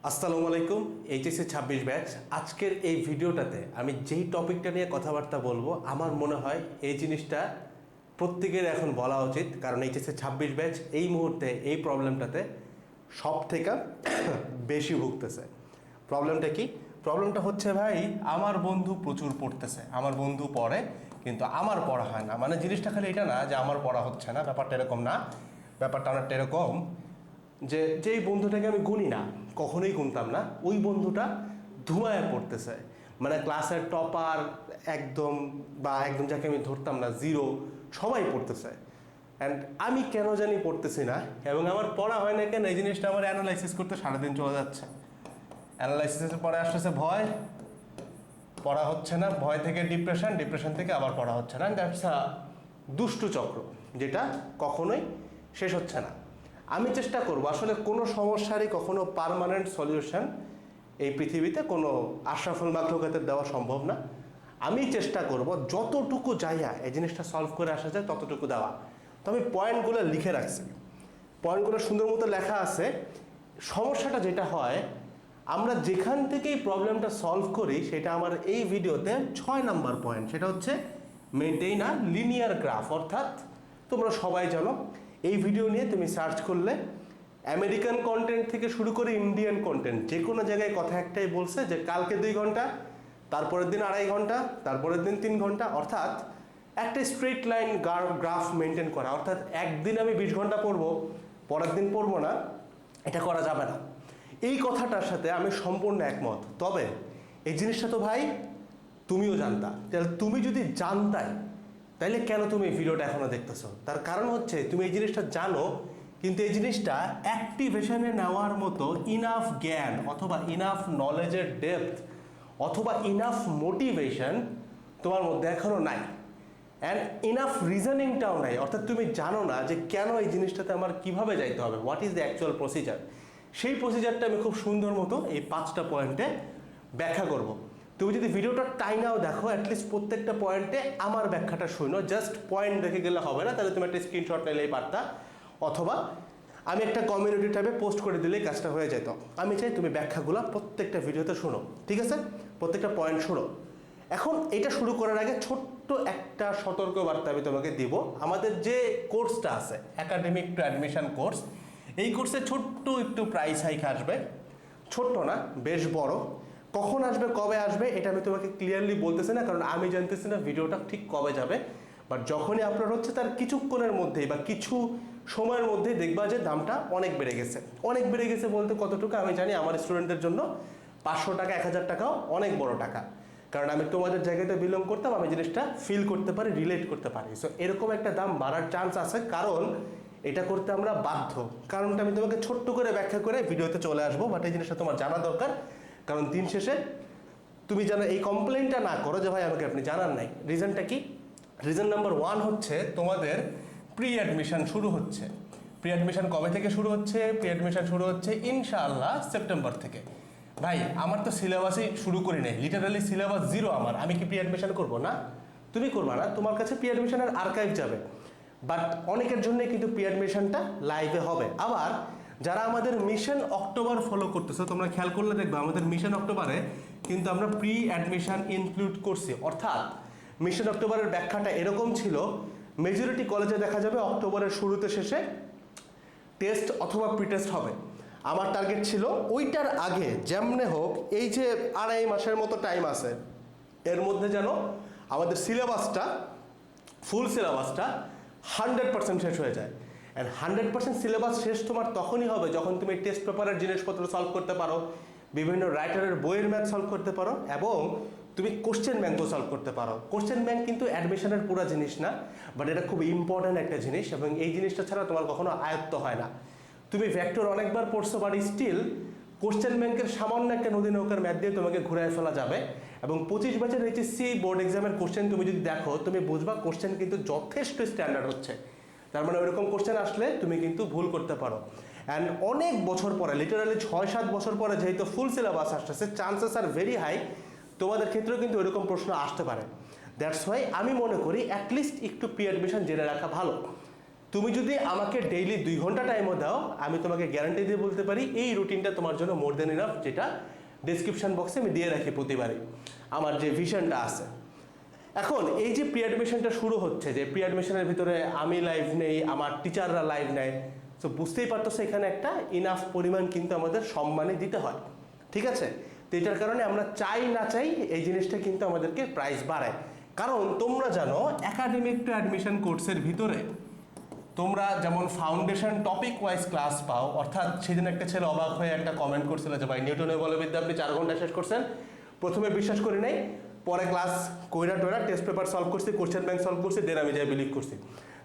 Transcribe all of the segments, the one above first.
আসসালামু আলাইকুম। HSC 26 batch আজকের এই ভিডিওটাতে আমি যেই টপিকটা নিয়ে কথাবার্তা বলবো আমার মনে হয় এই জিনিসটা প্রত্যেকের এখন বলা উচিত, কারণ এইচএসসি 26 ব্যাচ এই মুহূর্তে এই প্রবলেমটাতে সব থেকে বেশি ভুগতেছে। প্রবলেমটা কি? প্রবলেমটা হচ্ছে ভাই, আমার বন্ধু প্রচুর পড়তেছে, আমার বন্ধু পড়ে কিন্তু আমার পড়া হয় না। মানে জিনিসটা খালি এটা না যে আমার পড়া হচ্ছে না, ব্যাপারটা এরকম না। ব্যাপারটা অনেকটা এরকম যে যেই বন্ধুটাকে আমি গুনি না, কখনোই গুনতাম না, ওই বন্ধুটা ধুমায় পড়তেছে। মানে ক্লাসের টপার একদম, বা একদম যাকে আমি ধরতাম না জিরো, সবাই পড়তেছে। অ্যান্ড আমি কেন জানি পড়তেছি না, এবং আমার পড়া হয় না কেন এই জিনিসটা আমার অ্যানালাইসিস করতে সারাদিন চলে যাচ্ছে। অ্যানালাইসিসের পরে আসতেছে ভয়, পড়া হচ্ছে না, ভয় থেকে ডিপ্রেশন, ডিপ্রেশন থেকে আবার পড়া হচ্ছে না। দ্যাটস আ দুষ্টু চক্র, যেটা কখনোই শেষ হচ্ছে না। আমি চেষ্টা করব, আসলে কোনো সমস্যারই কখনো পার্মানেন্ট সলিউশন এই পৃথিবীতে কোনো আশরাফুল মাখলুকাতের দেওয়া সম্ভব না। আমি চেষ্টা করব যতটুকু যাইয়া এই জিনিসটা সলভ করে আসা যায় ততটুকু দেওয়া। তো আমি পয়েন্টগুলো লিখে রাখছি, পয়েন্টগুলো সুন্দর মতো লেখা আছে। সমস্যাটা যেটা হয়, আমরা যেখান থেকেই প্রবলেমটা সলভ করি সেটা আমার এই ভিডিওতে 6 নাম্বার পয়েন্ট, সেটা হচ্ছে মেনটেইন আ লিনিয়ার গ্রাফ। অর্থাৎ তোমরা সবাই জানো, এই ভিডিও নিয়ে তুমি সার্চ করলে আমেরিকান কন্টেন্ট থেকে শুরু করে ইন্ডিয়ান কন্টেন্ট, যে কোনো জায়গায় কথা একটাই বলছে যে কালকে 2 ঘন্টা, তারপরের দিন 2.5 ঘন্টা, তারপরের দিন 3 ঘন্টা। অর্থাৎ একটা স্ট্রেট লাইন গ্রাফ মেনটেন করা। অর্থাৎ একদিন আমি 20 ঘন্টা পড়বো, পরের দিন পড়বো না, এটা করা যাবে না। এই কথাটার সাথে আমি সম্পূর্ণ একমত। তবে এই জিনিসটা তো ভাই তুমিও জানতা, তাহলে তুমি যদি জানতাই তাইলে কেন তুমি এই ভিডিওটা এখনো দেখতেছো? তার কারণ হচ্ছে তুমি এই জিনিসটা জানো, কিন্তু এই জিনিসটা অ্যাক্টিভেশনে নেওয়ার মতো ইনাফ জ্ঞান অথবা ইনাফ নলেজের ডেপথ অথবা ইনাফ মোটিভেশন তোমার মধ্যে এখনো নাই। অ্যান্ড ইনাফ রিজনিংটাও নাই। অর্থাৎ তুমি জানো না যে কেন এই জিনিসটাতে আমার কিভাবে যাইতে হবে, what is the actual procedure. সেই প্রসিজারটা আমি খুব সুন্দর মতো এই 5টা পয়েন্টে ব্যাখ্যা করব। তুমি যদি ভিডিওটা টাইনাও দেখো, অ্যাটলিস্ট প্রত্যেকটা পয়েন্টে আমার ব্যাখ্যাটা শুনো। জাস্ট পয়েন্ট দেখে গেলে হবে না, তাহলে তুমি একটা স্ক্রিনশট নিলেই পারতা, অথবা আমি একটা কমিউনিটি ট্যাবে পোস্ট করে দিলেই কাজটা হয়ে যেত। আমি চাই তুমি ব্যাখ্যাগুলো প্রত্যেকটা ভিডিওতে শোনো, ঠিক আছে? প্রত্যেকটা পয়েন্ট শোনো। এখন এটা শুরু করার আগে ছোট্ট একটা সতর্ক বার্তা আমি তোমাকে দিব। আমাদের যে কোর্সটা আছে, একাডেমিক টু অ্যাডমিশন কোর্স, এই কোর্সে ছোট্ট একটু প্রাইস হাইক আসবে। ছোট্ট না, বেশ বড়। কখন আসবে, কবে আসবে, এটা আমি তোমাকে ক্লিয়ারলি বলতেছি না, কারণ আমি জানতেছি না ভিডিওটা ঠিক কবে যাবে। বাট যখনই আপলোড হচ্ছে তার কিছুক্ষণের মধ্যেই বা কিছু সময়ের মধ্যেই দেখবা যে দামটা অনেক বেড়ে গেছে। অনেক বেড়ে গেছে বলতে কতটুকু আমি জানি, আমার স্টুডেন্টদের জন্য 500 টাকা 1000 টাকাও অনেক বড় টাকা, কারণ আমি তোমাদের জায়গাতে বিলং করতাম, আমি জিনিসটা ফিল করতে পারি, রিলেট করতে পারি। সো এরকম একটা দাম বাড়ার চান্স আছে, কারণ এটা করতে আমরা বাধ্য। কারণটা আমি তোমাকে ছোট্ট করে ব্যাখ্যা করে ভিডিওতে চলে আসবো, বাট এই জিনিসটা তোমার জানা দরকার। কারণ দিন শেষে তুমি যেন এই কমপ্লেনটা না করো যে ভাই আমাকে আপনি জানান নাই। রিজনটা কি? রিজন নাম্বার 1 হচ্ছে তোমাদের প্রি অ্যাডমিশন শুরু হচ্ছে। প্রি অ্যাডমিশন কবে থেকে শুরু হচ্ছে? প্রি অ্যাডমিশন শুরু হচ্ছে ইনশাআল্লাহ সেপ্টেম্বর থেকে। ভাই আমার তো সিলেবাসই শুরু করি নাই, লিটারালি সিলেবাস জিরো আমার। আমি কি প্রি অ্যাডমিশন করবো না? তুমি করবা না, তোমার কাছে প্রি অ্যাডমিশনের আর্কাইভ যাবে। বাট অনেকের জন্য কিন্তু প্রি অ্যাডমিশনটা লাইভে হবে। আবার যারা আমাদের মিশন অক্টোবর ফলো করতেছো, তোমরা খেয়াল করলে দেখবে আমাদের মিশন অক্টোবরে কিন্তু আমরা প্রি অ্যাডমিশন ইনক্লুড করছি। অর্থাৎ মিশন অক্টোবরের ব্যাখ্যাটা এরকম ছিল, মেজরিটি কলেজে দেখা যাবে অক্টোবরের শুরুতে শেষে টেস্ট অথবা প্রি টেস্ট হবে। আমার টার্গেট ছিল ওইটার আগে যেমনে হোক, এই যে 2.5 মাসের মতো টাইম আছে, এর মধ্যে যেন আমাদের সিলেবাসটা, ফুল সিলেবাসটা 100% শেষ হয়ে যায়। অ্যান্ড 100% সিলেবাস শেষ তোমার তখনই হবে যখন তুমি টেস্ট পেপারের জিনিসপত্র সলভ করতে পারো, বিভিন্ন রাইটারের বইয়ের ম্যাথ সলভ করতে পারো, এবং তুমি কোশ্চেন ব্যাংকও সলভ করতে পারো। কোশ্চেন ব্যাংক কিন্তু অ্যাডমিশনের পুরো জিনিস না, বাট এটা খুব ইম্পর্ট্যান্ট একটা জিনিস, এবং এই জিনিসটা ছাড়া তোমার কখনো আয়ত্ত হয় না। তুমি ভেক্টর অনেকবার পড়ছো, বাট স্টিল কোশ্চেন ব্যাংকের সামান্য একটা নদী নৌকার ম্যাথ দিয়ে তোমাকে ঘুরে ফেলা যাবে। এবং 25 ব্যাচের এইচএসসি বোর্ড এক্সামের কোশ্চেন তুমি যদি দেখো, তুমি বুঝবা কোশ্চেন কিন্তু যথেষ্ট স্ট্যান্ডার্ড হচ্ছে। তার মানে ওইরকম কোশ্চেন আসলে তুমি কিন্তু ভুল করতে পারো। অ্যান্ড অনেক বছর পরে, লিটারালি 6-7 বছর পরে যেহেতু ফুল সিলেবাস আসতেছে, চান্সেস আর ভেরি হাই তোমাদের ক্ষেত্রেও কিন্তু ওইরকম প্রশ্ন আসতে পারে। দ্যাটস ওয়াই আমি মনে করি অ্যাটলিস্ট একটু প্রি অ্যাডমিশন জেনে রাখা ভালো। তুমি যদি আমাকে ডেইলি 2 ঘন্টা টাইমও দাও, আমি তোমাকে গ্যারান্টি দিয়ে বলতে পারি এই রুটিনটা তোমার জন্য মোর দেন ইনাফ, যেটা ডেসক্রিপশন বক্সে আমি দিয়ে রাখি প্রতিবারই আমার যে ভিশনটা আছে। এখন এই যে প্রি অ্যাডমিশনটা শুরু হচ্ছে, যে প্রি অ্যাডমিশনের ভিতরে আমি লাইভ নেই, আমার টিচাররা লাইভ নেয়, তো বুঝতেই পারতেছো এখানে একটা ইনাফ পরিমাণ কিন্তু আমাদের সম্মানে দিতে হয়, ঠিক আছে? তো এটার কারণে আমরা চাই না চাই এই জিনিসটা কিন্তু আমাদেরকে প্রাইস বাড়ায়। কারণ তোমরা জানো একাডেমিক টু অ্যাডমিশন কোর্সের ভিতরে তোমরা যেমন ফাউন্ডেশন টপিক ওয়াইজ ক্লাস পাও, অর্থাৎ সেদিন একটা ছেলে অবাক হয়ে একটা কমেন্ট করছিল যে ভাই নিউটনের বলবিদ্যা আপনি 4 ঘন্টা শেষ করছেন, প্রথমে বিশ্বাস করি নাই, পরে ক্লাস কইরা টোরা টেস্ট পেপার সলভ করছি, কোশ্চেন ব্যাংক সলভ করছি, দেন আমি যাই বিলিভ করছি।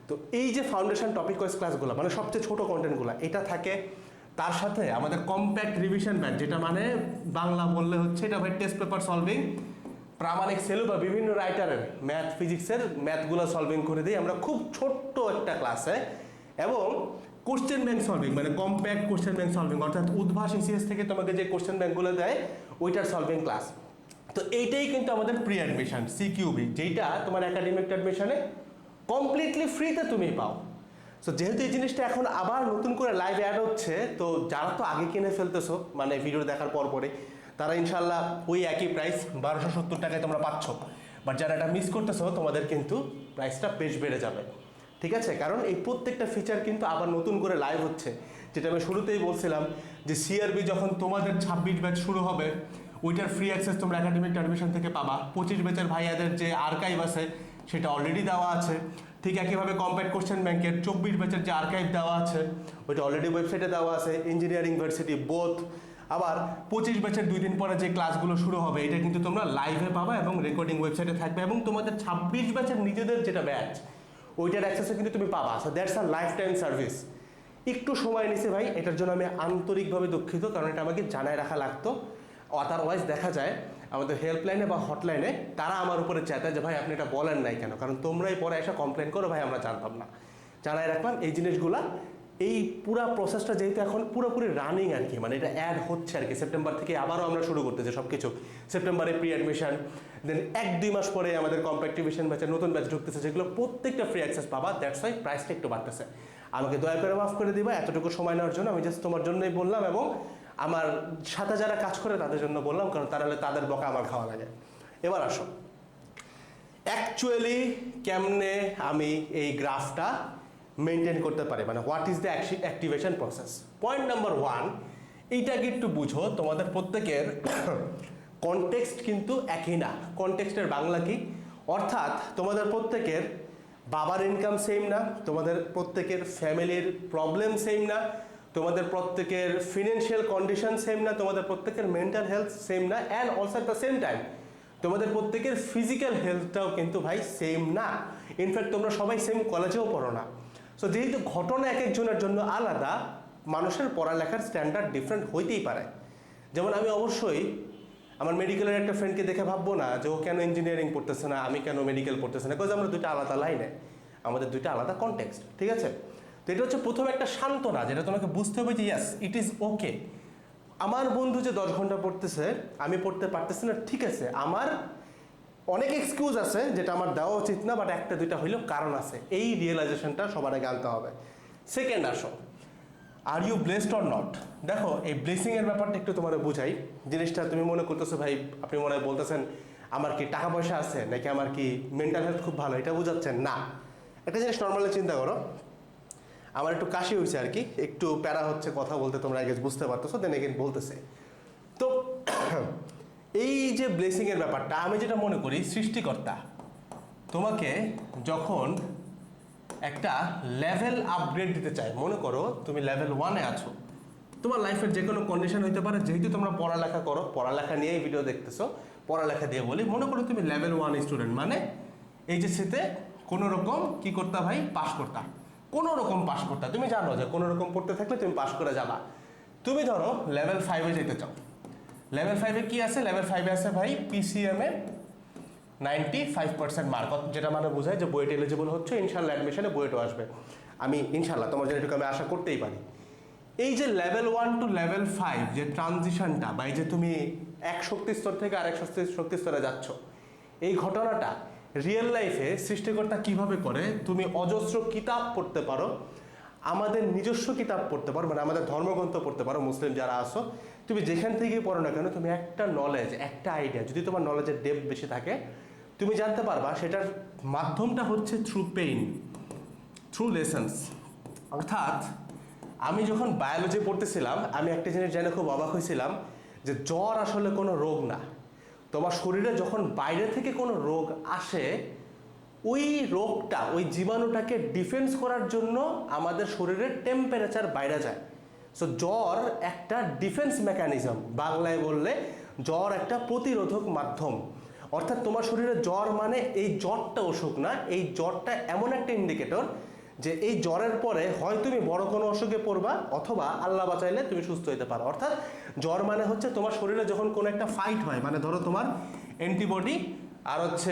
তো এই যে ফাউন্ডেশন টপিক ওয়াইজ ক্লাসগুলো মানে সবচেয়ে ছোট কন্টেন্টগুলো এটা থাকে, তার সাথে আমাদের কম্প্যাক্ট রিভিশন ব্যাচ, যেটা মানে বাংলা বললে হচ্ছে এটা ভাই টেস্ট পেপার সলভিং, প্রামাণিক সেলু বা বিভিন্ন রাইটারের ম্যাথ ফিজিক্সের ম্যাথগুলো সলভিং করে দিই আমরা খুব ছোট্ট একটা ক্লাসে, এবং কোশ্চেন ব্যাংক সলভিং মানে কম্প্যাক্ট কোশ্চেন ব্যাংক সলভিং, অর্থাৎ উদ্ভাস ইসিএস থেকে তোমাকে যে কোশ্চেন ব্যাংকগুলো দেয় ওইটার সলভিং ক্লাস। তো এইটাই কিন্তু আমাদের প্রি অ্যাডমিশন সিকিউবি, যেইটা তোমার একাডেমিক অ্যাডমিশনে কমপ্লিটলি ফ্রিতে তুমি পাও। সো যেহেতু এই জিনিসটা এখন আবার নতুন করে লাইভ অ্যাড হচ্ছে, তো যারা তো আগে কিনে ফেলতেছো মানে ভিডিও দেখার পর পরে, তারা ইনশাল্লাহ ওই একই প্রাইস 1270 টাকায় তোমরা পাচ্ছ। বাট যারা এটা মিস করতেছো তোমাদের কিন্তু প্রাইসটা বেশ বেড়ে যাবে, ঠিক আছে? কারণ এই প্রত্যেকটা ফিচার কিন্তু আবার নতুন করে লাইভ হচ্ছে, যেটা আমি শুরুতেই বলছিলাম যে সিআরবি যখন তোমাদের 26 ব্যাচ শুরু হবে ওইটার ফ্রি অ্যাক্সেস তোমরা একাডেমিক অ্যাডমিশন থেকে পাবা। 25 ব্যাচের ভাইয়াদের যে আর্কাইভ আছে সেটা অলরেডি দেওয়া আছে। ঠিক একইভাবে কম্প্যাক্ট কোশ্চেন ব্যাংকের 24 ব্যাচের যে আর্কাইভ দেওয়া আছে ওইটা অলরেডি ওয়েবসাইটে দেওয়া আছে, ইঞ্জিনিয়ারিং ভার্সিটি বোথ। আবার 25 ব্যাচের 2 দিন পরে যে ক্লাসগুলো শুরু হবে এটা কিন্তু তোমরা লাইভে পাবা এবং রেকর্ডিং ওয়েবসাইটে থাকবে, এবং তোমাদের 26 ব্যাচের নিজেদের যেটা ব্যাচ ওইটার অ্যাক্সেসও কিন্তু তুমি পাবা। So that's a life time service. একটু সময় নিছে ভাই, এটার জন্য আমি আন্তরিকভাবে দুঃখিত, কারণ এটা আমাকে জানায় রাখা লাগতো। আদারওয়াইজ দেখা যায় আমাদের হেল্পলাইনে বা হটলাইনে তারা আমার উপরে চেতায় যে ভাই আপনি এটা বলেন নাই কেন, কারণ তোমরাই পরে এসে কমপ্লেন করো ভাই আমরা জানতাম না। জানাই রাখলাম এই জিনিসগুলা। এই পুরা প্রসেসটা যেহেতু এখন পুরোপুরি রানিং আর কি, মানে এটা অ্যাড হচ্ছে আর কি, সেপ্টেম্বর থেকে আবারও আমরা শুরু করতেছি সব কিছু। সেপ্টেম্বরে প্রি অ্যাডমিশন, দেন 1-2 মাস পরে আমাদের কম্প্যাক্টিভেশন ব্যাচের নতুন ব্যাচ ঢুকতেছে, যেগুলো প্রত্যেকটা ফ্রি অ্যাক্সেস পাবা। দ্যাটস ওয়াই প্রাইসটা একটু বাড়তেছে। আমাকে দয়া করে মাফ করে দিবা এতটুকু সময় নেওয়ার জন্য, আমি জাস্ট তোমার জন্যই বললাম এবং আমার সাথে যারা কাজ করে তাদের জন্য বললাম, কারণ তারা হলে তাদের বকা আমার খাওয়া লাগে। এবার আসো অ্যাকচুয়ালি কেমনে আমি এই গ্রাফটা মেনটেন করতে পারি, মানে what is the activation process. Point number 1, এইটাকে একটু বুঝো, তোমাদের প্রত্যেকের কনটেক্সট কিন্তু একই না। কনটেক্সটের বাংলা কি? অর্থাৎ তোমাদের প্রত্যেকের বাবার ইনকাম সেম না, তোমাদের প্রত্যেকের ফ্যামিলির প্রবলেম সেম না, তোমাদের প্রত্যেকের ফিনান্সিয়াল কন্ডিশন সেম না, তোমাদের প্রত্যেকের মেন্টাল হেলথ সেম না, and also at the same time তোমাদের প্রত্যেকের ফিজিক্যাল হেলথটাও কিন্তু ভাই সেম না। ইনফ্যাক্ট তোমরা সবাই সেম কলেজেও পড়ো না। সো যেহেতু ঘটনা এক একজনের জন্য আলাদা, মানুষের পড়ালেখার স্ট্যান্ডার্ড ডিফারেন্ট হইতেই পারে। যেমন আমি অবশ্যই আমার মেডিকেলের একটা ফ্রেন্ডকে দেখে ভাববো না যে ও কেন ইঞ্জিনিয়ারিং পড়তেছে না, আমি কেন মেডিকেল পড়তেছে না, বিকজ আমরা দুইটা আলাদা লাইনে, আমাদের দুইটা আলাদা কনটেক্সট, ঠিক আছে? তো এটা হচ্ছে প্রথম একটা সান্ত্বনা, যেটা তোমাকে বুঝতে হবে যে ইয়াস ইট ইজ ওকে। আমার বন্ধু যে 10 ঘন্টা পড়তেছে আমি পড়তে পারতেছি না, ঠিক আছে, আমার অনেক এক্সকিউজ আছে যেটা আমার দেওয়া উচিত না, বাট 1-2টা হইলেও কারণ আছে। এই রিয়েলাইজেশনটা সবার আগে আনতে হবে। সেকেন্ড আসো, are you blessed or not. দেখো এই ব্লেসিংয়ের ব্যাপারটা একটু তোমার বুঝাই। জিনিসটা তুমি মনে করতেছো ভাই, আপনি মনে হয় বলতেছেন আমার কি টাকা পয়সা আছে নাকি আমার কি মেন্টাল হেলথ খুব ভালো, এটা বোঝাচ্ছেন না। একটা জিনিস নর্মালি চিন্তা করো, আমার একটু কাশি হয়েছে আর কি, একটু প্যারা হচ্ছে কথা বলতে, তোমরা আগে বুঝতে পারতেছো, দেন এগেন বলতেছে। তো এই যে ব্লেসিংয়ের ব্যাপারটা, আমি যেটা মনে করি সৃষ্টিকর্তা তোমাকে যখন একটা লেভেল আপগ্রেড দিতে চায়, মনে করো তুমি লেভেল 1-এ আছো, তোমার লাইফের যে কোনো কন্ডিশন হইতে পারে, যেহেতু তোমরা পড়ালেখা করো, পড়ালেখা নিয়েই ভিডিও দেখতেছো, পড়ালেখা দিয়ে বলি, মনে করো তুমি লেভেল 1 স্টুডেন্ট, মানে এইচএসসিতে কোনো রকম কি করতা ভাই, পাস করতা, কোনো রকম পাস করতা। তুমি জানো যে কোনো রকম পড়তে থাকলে তুমি পাস করে যাবা। তুমি ধরো লেভেল 5-এ যেতে চাও, লেভেল 5-এ কি আছে? লেভেল 5-এ আছে ভাই পিসিএম-এ 95% মার্ক, যেটা মানে বোঝায় যে বুয়েট এলিজিবল হচ্ছে, ইনশাল্লাহ অ্যাডমিশনে বুয়েটও আসবে। আমি ইনশাল্লাহ তোমার জন্য এটুকু আমি আশা করতেই পারি। এই যে লেভেল 1 টু লেভেল 5 যে ট্রানজিশনটা, বা এই যে তুমি এক শক্তি স্তর থেকে আরেক শক্তি স্তরে যাচ্ছ, এই ঘটনাটা রিয়েল লাইফে সৃষ্টিকর্তা কিভাবে করে, তুমি অজস্র কিতাব পড়তে পারো, আমাদের নিজস্ব কিতাব পড়তে পারো, মানে আমাদের ধর্মগ্রন্থ পড়তে পারো, মুসলিম যারা আসো, তুমি যেখান থেকেই পড়ো না কেন, তুমি একটা নলেজ, একটা আইডিয়া, যদি তোমার নলেজের ডেপথ বেশি থাকে, তুমি জানতে পারবা। সেটার মাধ্যমটা হচ্ছে থ্রু পেইন, থ্রু লেসন্স। অর্থাৎ আমি যখন বায়োলজি পড়তেছিলাম, আমি একটা জিনিস জেনে খুব অবাক হয়েছিলাম যে জ্বর আসলে কোনো রোগ না। তোমার শরীরে যখন বাইরে থেকে কোনো রোগ আসে, ওই রোগটা, ওই জীবাণুটাকে ডিফেন্স করার জন্য আমাদের শরীরের টেম্পারেচার বাইরে যায়। সো জ্বর একটা ডিফেন্স মেকানিজম, বাংলায় বললে জ্বর একটা প্রতিরোধক মাধ্যম। অর্থাৎ তোমার শরীরে জ্বর মানে এই জ্বরটা অসুখ না, এই জ্বরটা এমন একটা ইন্ডিকেটর যে এই জ্বরের পরে হয় তুমি বড় কোনো অসুখে পড়বা, অথবা আল্লাহ বাঁচাইলে তুমি সুস্থ হতে পারো। অর্থাৎ জ্বর মানে হচ্ছে তোমার শরীরে যখন কোনো একটা ফাইট হয়, মানে ধরো তোমার অ্যান্টিবডি আর হচ্ছে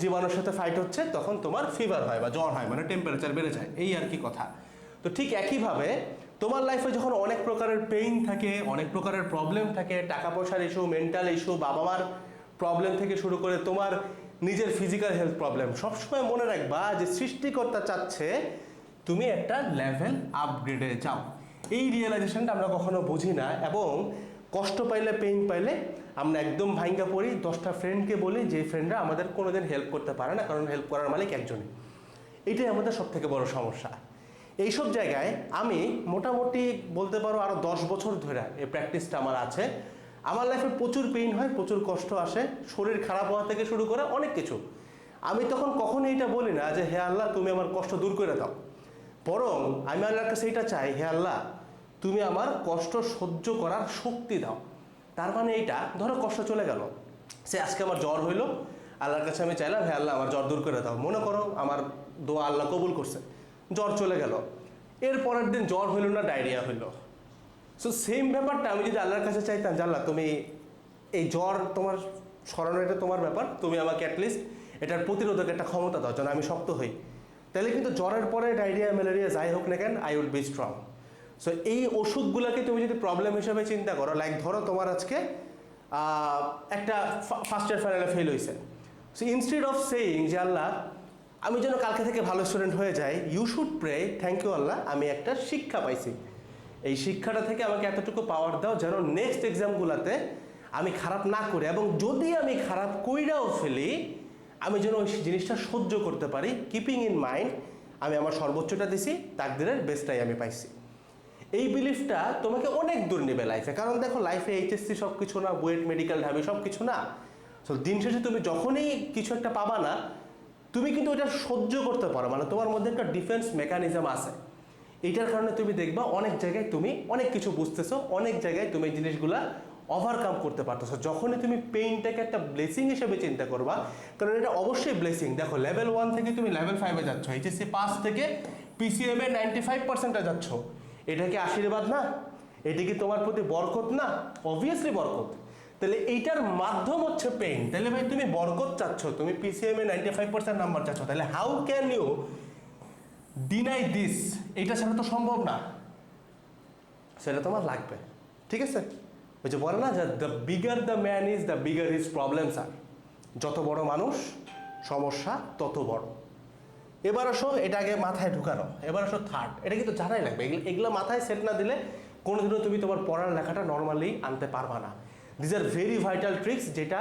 জীবাণুর সাথে ফাইট হচ্ছে, তখন তোমার ফিভার হয় বা জ্বর হয়, মানে টেম্পারেচার বেড়ে যায়, এই আর কি কথা। তো ঠিক একইভাবে তোমার লাইফে যখন অনেক প্রকারের পেইন থাকে, অনেক প্রকারের প্রবলেম থাকে, টাকা পয়সার ইস্যু, মেন্টাল ইস্যু, বাবা মার প্রবলেম থেকে শুরু করে তোমার নিজের ফিজিক্যাল হেলথ প্রবলেম, সবসময় মনে রাখবা যে সৃষ্টিকর্তা চাচ্ছে তুমি একটা লেভেল আপগ্রেডে যাও। এই রিয়েলাইজেশনটা আমরা কখনো বুঝি না, এবং কষ্ট পাইলে, পেইন পাইলে আমরা একদম ভাঙ্গা পড়ি, 10টা ফ্রেন্ডকে বলি, যে ফ্রেন্ডরা আমাদের কোনোদিন হেল্প করতে পারে না, কারণ হেল্প করার মালিক একজনই। এটাই আমাদের সব থেকে বড় সমস্যা। এইসব জায়গায় আমি মোটামুটি বলতে পারো আরও 10 বছর ধরে এই প্র্যাকটিসটা আমার আছে। আমার লাইফে প্রচুর পেইন হয়, প্রচুর কষ্ট আসে, শরীর খারাপ হওয়া থেকে শুরু করে অনেক কিছু। আমি তখন কখনোই এটা বলি না যে হে আল্লাহ তুমি আমার কষ্ট দূর করে দাও, বরং আমি আল্লাহর কাছে এটা চাই, হে আল্লাহ তুমি আমার কষ্ট সহ্য করার শক্তি দাও। তার মানে এইটা, ধরো কষ্ট চলে গেল, সে আজকে আমার জ্বর হইলো, আল্লাহর কাছে আমি চাইলাম হে আল্লাহ আমার জ্বর দূর করে দাও, মনে করো আমার দোয়া আল্লাহ কবুল করছে, জ্বর চলে গেল, এর পরের দিন জ্বর হইল না, ডায়রিয়া হইলো। সো সেম ব্যাপারটা আমি যদি আল্লাহর কাছে চাইতাম, জানলা তুমি এই জ্বর তোমার সরানো, এটা তোমার ব্যাপার, তুমি আমাকে অ্যাটলিস্ট এটার প্রতিরোধক একটা ক্ষমতা দাও যেন আমি শক্ত হই, তাহলে কিন্তু জ্বরের পরে ডায়রিয়া, ম্যালেরিয়া যাই হোক না কেন, I would be strong. So এই ওষুধগুলোকে তুমি যদি প্রবলেম হিসেবে চিন্তা করো, লাইক ধরো তোমার আজকে একটা ফার্স্ট ইয়ার ফাইনালে ফেল হয়েছে, সো ইনস্টেড অফ সেইং যে আল্লাহ আমি যেন কালকে থেকে ভালো স্টুডেন্ট হয়ে যাই, you should pray thank you Allah আমি একটা শিক্ষা পাইছি, এই শিক্ষাটা থেকে আমাকে এতটুকু পাওয়ার দাও যেন নেক্সট এক্সামগুলোতে আমি খারাপ না করি, এবং যদি আমি খারাপ কইরাও ফেলি আমি যেন ওই জিনিসটা সহ্য করতে পারি, কিপিং ইন মাইন্ড আমি আমার সর্বোচ্চটা দিছি, তাকদিরের বেস্টটাই আমি পাইছি। এই বিলিফটা তোমাকে অনেক দূর নেবে লাইফে, কারণ দেখো লাইফে এইচএসসি সব কিছু না, বুয়েট, মেডিকেল, ঢাবি সব কিছু না। সো দিন শেষে তুমি যখনই কিছু একটা পাবা না, তুমি কিন্তু ওটা সহ্য করতে পারো, মানে তোমার মধ্যে একটা ডিফেন্স মেকানিজম আছে। এইটার কারণে তুমি দেখবা অনেক জায়গায় তুমি অনেক কিছু বুঝতেছো, অনেক জায়গায় তুমি এই জিনিসগুলা ওভারকাম করতে পারতেছো। যখনই তুমি পেইনটাকে একটা ব্লেসিং হিসেবে চিন্তা করবা, কারণ এটা অবশ্যই ব্লেসিং। দেখো লেভেল 1 থেকে তুমি লেভেল 5-এ যাচ্ছ, এইচএসসি পাস থেকে পিসিএমে 95%-এ যাচ্ছ, এটা কি আশীর্বাদ না? এটা কি তোমার প্রতি বরকত না? অবভিয়াসলি বরকত। তাহলে এইটার মাধ্যম হচ্ছে পেইন। তাহলে ভাই তুমি বরকত চাচ্ছ, তুমি পিসিএমে 95% নাম্বার চাচ্ছ, তাহলে how can you deny this? এটা ছাড়া তো সম্ভব না, সেটা তোমার লাগবে। ঠিক আছে, ওই যে বলে না যে the bigger the man is, the bigger his problems are. যত বড় মানুষ সমস্যা তত বড়। এবার আসো, এটা আগে মাথায় ঢুকানো, এবার আসো থার্ড, এটা কিন্তু জানাই লাগবে। এগুলো মাথায় সেট না দিলে কোনোদিনও তুমি তোমার পড়ার লেখাটা নর্মালি আনতে পারবা না। These are very vital tricks, যেটা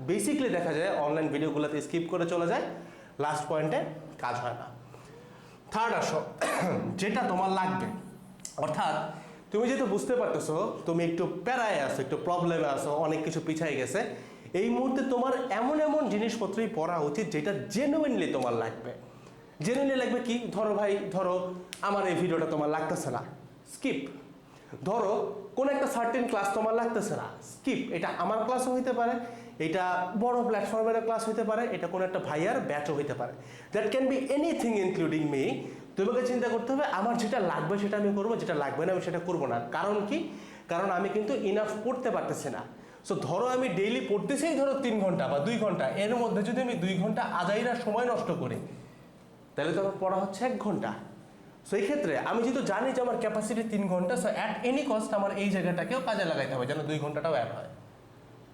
বেসিকলি দেখা যায় অনলাইন ভিডিওগুলোতে স্কিপ করে চলে যায়, লাস্ট পয়েন্টে কাজ হয় না। থার্ড আসো, যেটা তোমার লাগবে, অর্থাৎ তুমি যেহেতু বুঝতে পারতেছো তুমি একটু প্যারায় আসো, একটু প্রবলেমে আসো, অনেক কিছু পিছাই গেছে, এই মুহূর্তে তোমার এমন এমন জিনিসপত্রই পড়া উচিত যেটা জেনুইনলি তোমার লাগবে। জেনুইনলি লাগবে কি? ধরো ভাই, ধরো আমার এই ভিডিওটা তোমার লাগতেছে না, স্কিপ। ধরো কোন একটা সার্টেন ক্লাস তোমার লাগতেছে না, স্কিপ। এটা আমার ক্লাসও হইতে পারে, এটা বড় প্ল্যাটফর্মের ক্লাস হইতে পারে, এটা কোনো একটা ভাইয়ার ব্যাচও হইতে পারে, that can be anything including me. তোমাকে চিন্তা করতে হবে আমার যেটা লাগবে সেটা আমি করবো, যেটা লাগবে না আমি সেটা করবো না। কারণ কি? কারণ আমি কিন্তু ইনাফ পড়তে পারতেছি না। সো ধরো আমি ডেইলি পড়তেছি ধরো 3 ঘন্টা বা 2 ঘন্টা, এর মধ্যে যদি আমি 2 ঘন্টা আজাইরা সময় নষ্ট করি, তাহলে তো আমার পড়া হচ্ছে 1 ঘন্টা। সো এই ক্ষেত্রে আমি যেহেতু জানি যে আমার ক্যাপাসিটি 3 ঘন্টা, সো অ্যাট এনি কস্ট আমার এই জায়গাটাকেও কাজে লাগাইতে হবে যেন 2 ঘন্টাটাও অ্যাড হয়।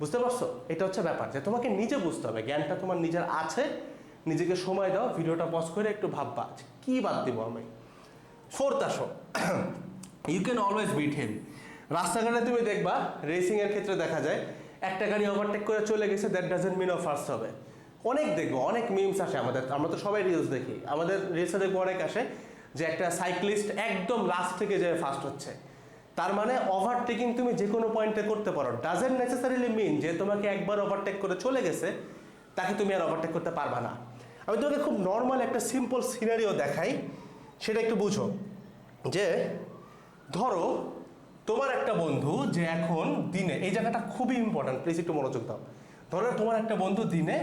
বুঝতে পারছো? এটা হচ্ছে ব্যাপার, যে তোমাকে নিজে বুঝতে হবে, জ্ঞানটা তোমার নিজের আছে, নিজেকে সময় দাও, ভিডিওটা পজ করে একটু ভাববা কি বাদ দিব আমি। ফোর্থ আসো, ইউ ক্যান অলওয়েজ বিট হিম। রাস্তাঘাটে তুমি দেখবা রেসিংয়ের ক্ষেত্রে দেখা যায় একটা গাড়ি ওভারটেক করে চলে গেছে, দ্যাট ডাজেন্ট মিন ও ফার্স্ট হবে। অনেক দেখবো, অনেক মিমস আসে আমাদের, আমরা তো সবাই রিলস দেখি, আমাদের রিলসে দেখবো অনেক আসে যে একটা সাইক্লিস্ট একদম লাস্ট থেকে যে ফার্স্ট হচ্ছে। তার মানে ওভারটেকিং তুমি যে কোনো পয়েন্টে করতে পারো, ডাজেন্ট নেসেসারিলি মিন যে তোমাকে একবার ওভারটেক করে চলে গেছে তাকে তুমি আর ওভারটেক করতে পারবা না। আমি তোমাকে খুব নর্মাল একটা সিম্পল সিনারিও দেখাই, সেটা একটু বুঝো। যে ধরো তোমার একটা বন্ধু যে এখন দিনে, এই জায়গাটা খুবই ইম্পর্ট্যান্ট, প্লিজ একটু মনোযোগ দাও। ধরো তোমার একটা বন্ধু দিনে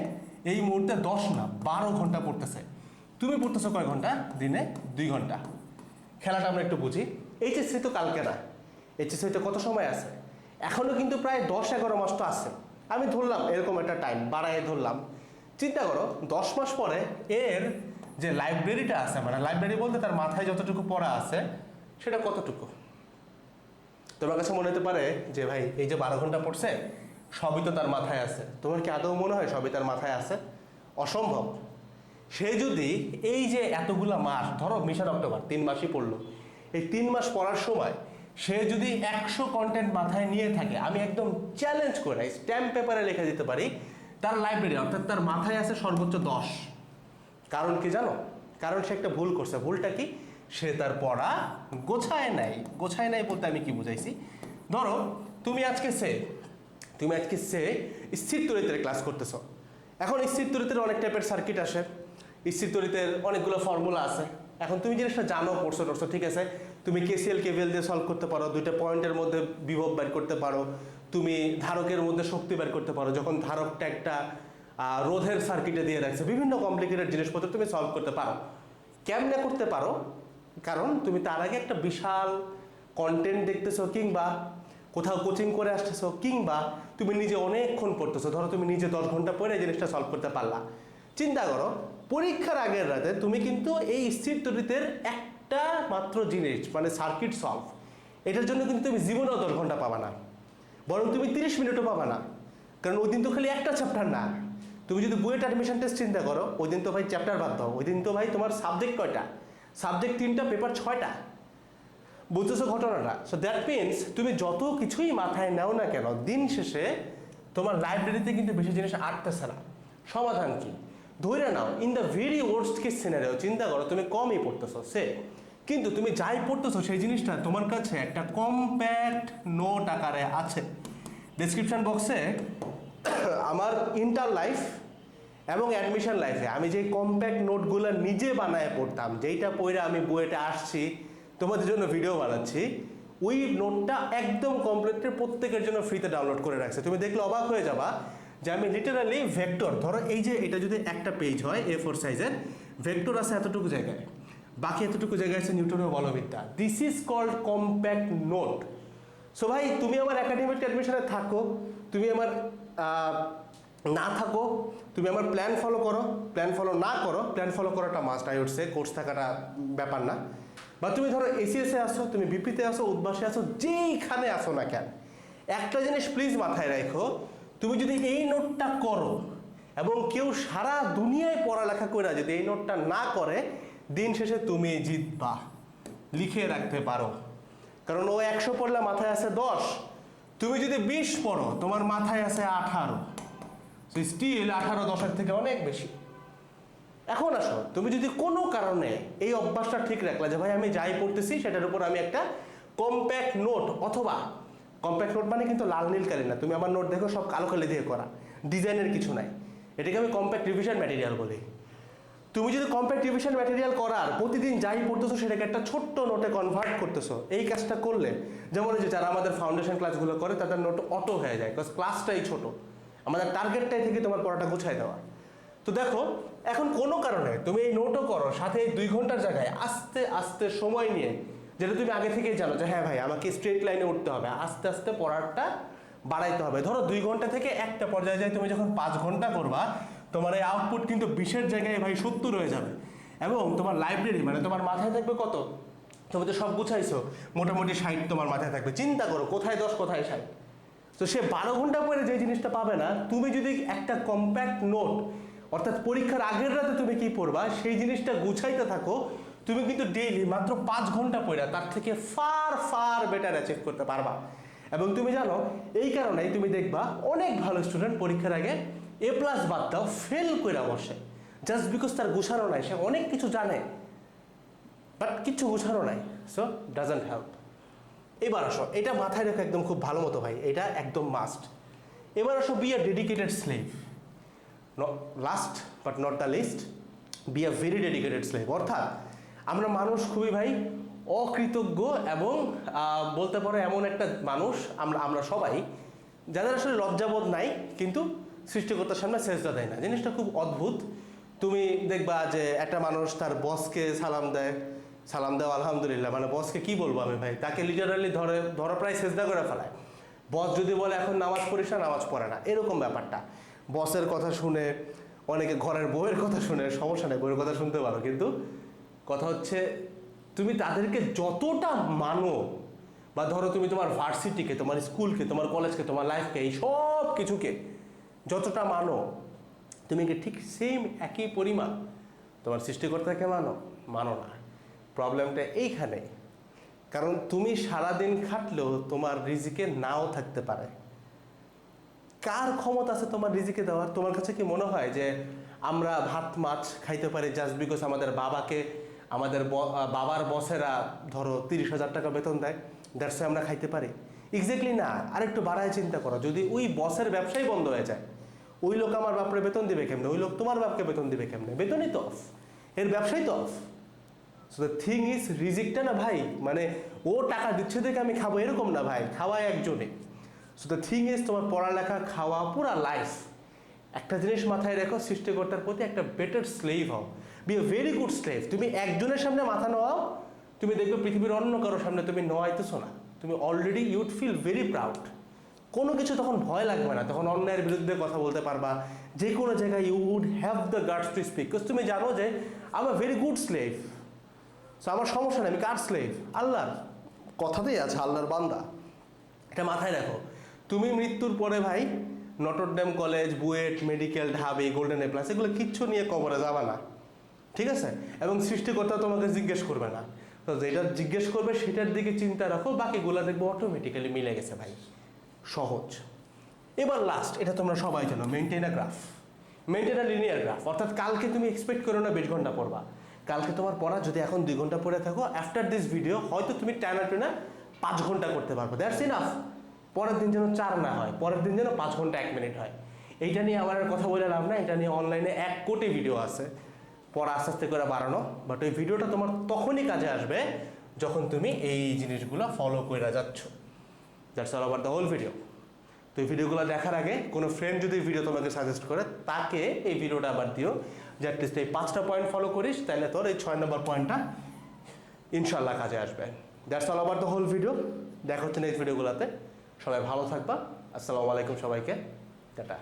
এই মুহূর্তে 10 না 12 ঘন্টা পড়তেছে, তুমি পড়তেছো কয় ঘন্টা? দিনে 2 ঘন্টা। খেলাটা আমরা একটু বুঝি। এইচএসসি তো কালকে না, এইচএসসিতে কত সময় আছে? এখনও কিন্তু প্রায় 10-11 মাস তো আছে। আমি ধরলাম এরকম একটা টাইম বাড়ায় ধরলাম। চিন্তা করো 10 মাস পরে এর যে লাইব্রেরিটা আছে, মানে লাইব্রেরি বলতে তার মাথায় যতটুকু পড়া আছে সেটা কতটুকু? তোমার কাছে মনে হতে পারে যে ভাই এই যে 12 ঘন্টা পড়ছে সবই তো তার মাথায় আছে। তোমার কি আদৌ মনে হয় সবই তার মাথায় আছে? অসম্ভব। সে যদি এই যে এতগুলা মাস, ধরো মিশন অক্টোবর 3 মাসই পড়লো, এই 3 মাস পড়ার সময় সে যদি 100 কন্টেন্ট মাথায় নিয়ে থাকে, আমি একদম চ্যালেঞ্জ করে স্ট্যাম্প পেপারে লিখে দিতে পারি তার লাইব্রেরি অর্থাৎ তার মাথায় আছে সর্বোচ্চ 10। কারণ কি জানো? কারণ সে একটা ভুল করছে। ভুলটা কি? সে তার পড়া গোছায় নাই। গোছায় নাই বলতে আমি কি বুঝাইছি? ধরো তুমি আজকে স্থির তড়িতের ক্লাস করতেছো। এখন স্থির তড়িতের অনেক টাইপের সার্কিট আসে, স্থির তড়িতের অনেকগুলো ফর্মুলা আছে। এখন তুমি জিনিসটা জানো, পড়ছো ঠিক আছে, তুমি কেসিএল কেভিএল দিয়ে সলভ করতে পারো, দুইটা পয়েন্টের মধ্যে বিভব বের করতে পারো, তুমি ধারকের মধ্যে শক্তি বের করতে পারো, যখন ধারকটা একটা রোধের সার্কিটে দিয়ে রাখছে, বিভিন্ন কমপ্লিকেটেড জিনিসপত্র তুমি সলভ করতে পারো। কেমনে করতে পারো? কারণ তুমি তার আগে একটা বিশাল কন্টেন্ট দেখতেছো, কিংবা কোথাও কোচিং করে আসতেছো, কিংবা তুমি নিজে অনেকক্ষণ পড়তেছো। ধরো তুমি নিজে 10 ঘন্টা পরে এই জিনিসটা সলভ করতে পারলা। চিন্তা করো পরীক্ষার আগের রাতে তুমি কিন্তু এই স্থির তড়িতের একটা মাত্র জিনিস, মানে সার্কিট সলভ, এটার জন্য কিন্তু তুমি জীবনেও 10 ঘন্টা পাবা না, বরং তুমি 30 মিনিটও পাবা না। কারণ ওই দিন তো খালি একটা চ্যাপ্টার না। তুমি যদি বুয়েট অ্যাডমিশন টেস্ট চিন্তা করো, ওই দিন তো ভাই চ্যাপ্টার বাদ দাও, ওই দিন তো ভাই তোমার সাবজেক্ট কয়টা? সাবজেক্ট 3টা, পেপার 6টা। বুঝতেছো ঘটনাটা? সো দ্যাট মিনস তুমি যত কিছুই মাথায় নাও না কেন, দিন শেষে তোমার লাইব্রেরিতে কিন্তু বেশি জিনিস আটতেছে না। সমাধান কি? ধরে নাও in the very worst case scenario, চিন্তা করো তুমি কমই পড়তেছো কিন্তু তুমি যাই পড়তেছো সেই জিনিসটা তোমার কাছে একটা কম্প্যাক্ট নোট আকারে আছে। ডেসক্রিপশন বক্সে আমার ইন্টার লাইফ এবং অ্যাডমিশন লাইফে আমি যে কম্প্যাক্ট নোটগুলো নিজে বানায় পড়তাম, যেইটা পড়ে আমি বুয়েটে আসছি, তোমাদের জন্য ভিডিও বানাচ্ছি, ওই নোটটা একদম কমপ্লিটলি প্রত্যেকের জন্য ফ্রিতে ডাউনলোড করে রাখছে। তুমি দেখলে অবাক হয়ে যাবা যে আমি লিটারালি ভেক্টর, ধরো এই যে এটা যদি একটা পেজ হয় A4 সাইজের, ভেক্টর আছে এতটুকু জায়গায়, বাকি এতটুকু জায়গায় আছে নিউটনের বলবিদ্যা। This is called compact note. So ভাই তুমি আমার একাডেমিক অ্যাডমিশনে থাকো, তুমি আমার না থাকো, তুমি আমার প্ল্যান ফলো করো, প্ল্যান ফলো না করো, প্ল্যান ফলো করাটা must, I would say, course থাকাটা ব্যাপার না। বা তুমি ধরো এসিএসে আসো, তুমি বিপিতে আসো, উদ্বাসে আসো, যেইখানে আসো না কেন, একটা জিনিস প্লিজ মাথায় রাখো, তুমি যদি এই নোটটা করো এবং কেউ সারা দুনিয়ায় পড়ালেখা করে যদি এই নোটটা না করে, দিন শেষে তুমি জিতবা, লিখে রাখতে পারো। কারণ ও 100 পড়লে মাথায় আছে 10, তুমি যদি 20 পড়ো তোমার মাথায় আছে 18, স্টিল 18 10-এর থেকে অনেক বেশি। এখন আসো, তুমি যদি কোনো কারণে এই অভ্যাসটা ঠিক রাখলা যে ভাই আমি যাই পড়তেছি সেটার উপর আমি একটা কম্প্যাক্ট নোট, অথবা কম্প্যাক্ট নোট মানে কিন্তু লাল নীল কালি না, তুমি আমার নোট দেখো সব কালো কালি দিয়ে করা, ডিজাইনের কিছু নাই, এটাকে আমি কম্প্যাক্ট রিভিশন ম্যাটেরিয়াল বলি। তুমি যদি কম্প্যাক্ট রিভিশন ম্যাটেরিয়াল করার প্রতিদিন যাই পড়তেছো সেটাকে একটা ছোট্ট নোটে কনভার্ট করতেছো, এই কাজটা করলে, যেমন যে যারা আমাদের ফাউন্ডেশন ক্লাসগুলো করে তাদের নোট অটো হয়ে যায়, বিকজ ক্লাসটাই ছোট, আমাদের টার্গেটটাই থেকে তোমার পড়াটা গুছাই দেওয়া। তো দেখো এখন কোনো কারণে তুমি এই নোটও করো, সাথে এই 2 ঘন্টার জায়গায় আস্তে আস্তে সময় নিয়ে, যেটা তুমি আগে থেকেই জানো যে হ্যাঁ ভাই আমাকে স্ট্রেট লাইনে উঠতে হবে, আস্তে আস্তে পড়াটা বাড়াইতে হবে। ধরো 2 ঘন্টা থেকে একটা পর্যায়ে যায় তুমি যখন 5 ঘন্টা করবা, তোমার এই আউটপুট কিন্তু 20-এর জায়গায় ভাই 70 হয়ে যাবে, এবং তোমার লাইব্রেরি মানে তোমার মাথায় থাকবে কত? তুমি তো সব গুছাইছো, মোটামুটি 60 তোমার মাথায় থাকবে। চিন্তা করো কোথায় 10 কোথায় 60। তো সে 12 ঘন্টা পরে যে জিনিসটা পাবে না, তুমি যদি একটা কম্প্যাক্ট নোট অর্থাৎ পরীক্ষার আগের রাতে তুমি কি পড়বা সেই জিনিসটা গুছাইতে থাকো, তুমি কিন্তু ডেইলি মাত্র 5 ঘন্টা পড়া তার থেকে ফার ফার বেটার অ্যাচিভ করতে পারবা। এবং তুমি জানো এই কারণেই তুমি দেখবা অনেক ভালো স্টুডেন্ট পরীক্ষার আগে এ প্লাস বাদ দাও ফেল করে বসে, জাস্ট বিকজ তার গুছানো নাই, সে অনেক কিছু জানে বাট কিচ্ছু গুছানো নাই, সো ডাজন্ট হেল্প। এবার আসো, এটা মাথায় রেখো একদম খুব ভালো মতো ভাই, এটা একদম মাস্ট। এবার আসো, be a dedicated slave. Last but not the least, be a very dedicated slave. অর্থাৎ আমরা মানুষ খুবই ভাই অকৃতজ্ঞ এবং বলতে পারো এমন একটা মানুষ আমরা সবাই যাদের আসলে লজ্জাবোধ নাই কিন্তু সৃষ্টিকর্তার সামনে সেজদা দেয় না। জিনিসটা খুব অদ্ভুত। তুমি দেখবা যে একটা মানুষ তার বসকে সালাম দেওয়া আলহামদুলিল্লাহ, মানে বসকে কি বলবো আমি ভাই, তাকে লিটারালি ধরে প্রায় সেজদা করে ফেলায়। বস যদি বলে এখন নামাজ পড়িস না, নামাজ পড়ে না, এরকম ব্যাপারটা। বসের কথা শুনে, অনেকে ঘরের বউয়ের কথা শুনে, সমস্যা নেই বউয়ের কথা শুনতে পারো, কিন্তু কথা হচ্ছে তুমি তাদেরকে যতটা মানো, বা ধরো তুমি তোমার ভার্সিটিকে, তোমার স্কুলকে, তোমার কলেজকে, তোমার লাইফকে, এই সব কিছুকে যতটা মানো, তুমি কি ঠিক সেম একই পরিমাণ তোমার সৃষ্টিকর্তাকে মানো না। প্রবলেমটা এইখানে, কারণ তুমি সারাদিন খাটলেও তোমার রিজিকে নাও থাকতে পারে। কার ক্ষমতা আছে তোমার রিজিকে দেওয়ার? তোমার কাছে কি মনে হয় যে আমরা ভাত মাছ খাইতে পারি জাস্ট বিকজ আমাদের বাবার বসেরা ধরো 30,000 টাকা বেতন দেয়, দ্যাটস আমরা খাইতে পারি? এক্স্যাক্টলি না। আরেকটু বাড়ায় চিন্তা করো, যদি ওই বসের ব্যবসাই বন্ধ হয়ে যায়, ওই লোক আমার বাপরে বেতন দিবে কেমনে? ওই লোক তোমার বাপকে বেতন দিবে কেমনে? বেতনই তো অফ, এর ব্যবসাই তো off. So the thing is, রিজিকটা না ভাই, মানে ও টাকা দিচ্ছে দেখে আমি খাবো এরকম না ভাই, খাওয়ায় একজনে। সো দ্য থিং ইজ, তোমার পড়ালেখা, খাওয়া, পুরা লাইফ, একটা জিনিস মাথায় রেখো, সৃষ্টিকর্তার প্রতি একটা বেটার স্লেভ হও, be a very good slave. তুমি একজনের সামনে মাথা নোয়াও, তুমি দেখবে পৃথিবীর অন্য কারোর সামনে তুমি নোয়াইতেছো না, তুমি অলরেডি ইউড ফিল ভেরি প্রাউড। কোনো কিছু তখন ভয় লাগবে না, তখন অন্যায়ের বিরুদ্ধে কথা বলতে পারবা, যে কোনো জায়গায় you would have the guts to speak, because তুমি জানো যে I am a very good slave. So আমার সমস্যা নেই, আমি কার স্লেভ? আল্লাহর। কথাতেই আছে আল্লাহর বান্দা, এটা মাথায় রাখো। তুমি মৃত্যুর পরে ভাই নটরডেম কলেজ, বুয়েট, মেডিকেল, ঢাবি, গোল্ডেন এ প্লাস, এগুলো কিচ্ছু নিয়ে কবরে যাবা না, ঠিক আছে? এবং সৃষ্টিকর্তা তোমাকে জিজ্ঞেস করবে না, তো যেটা জিজ্ঞেস করবে সেটার দিকে চিন্তা রাখো, বাকিগুলো দেখবো অটোমেটিক্যালি মিলে গেছে ভাই, সহজ। এবার লাস্ট, এটা তোমরা সবাই জানো, মেনটেন আ গ্রাফ, মেনটেন আ লিনিয়ার গ্রাফ। অর্থাৎ কালকে তুমি এক্সপেক্ট করো না 20 ঘন্টা পড়বা, কালকে তোমার পড়া যদি এখন 2 ঘন্টা পড়ে থাকো, আফটার দিস ভিডিও হয়তো তুমি টানা 5 ঘন্টা করতে পারবো, দ্যাটস ইনাফ। পরের দিন যেন 4 না হয়, পরের দিন যেন 5 ঘন্টা 1 মিনিট হয়। এইটা নিয়ে আমার আর কথা বলে লাভ না, এটা নিয়ে অনলাইনে 1 কোটি ভিডিও আছে পড়া আস্তে আস্তে করে বাড়ানো। বাট ওই ভিডিওটা তোমার তখনই কাজে আসবে যখন তুমি এই জিনিসগুলো ফলো করে যাচ্ছ। That's all over the whole video. তো এই ভিডিওগুলো দেখার আগে কোনো ফ্রেন্ড যদি ভিডিও তোমাকে সাজেস্ট করে, তাকে এই ভিডিওটা আবার দিও, যে অ্যাটলিস্ট এই 5টা পয়েন্ট ফলো করিস, তাহলে তোর এই 6 নম্বর পয়েন্টটা ইনশাল্লাহ কাজে আসবে। That's all over the whole video. দেখা হচ্ছে নেক্সট ভিডিওগুলোতে। সবাই ভালো থাকবা। আসসালামু আলাইকুম সবাইকে, টাটা।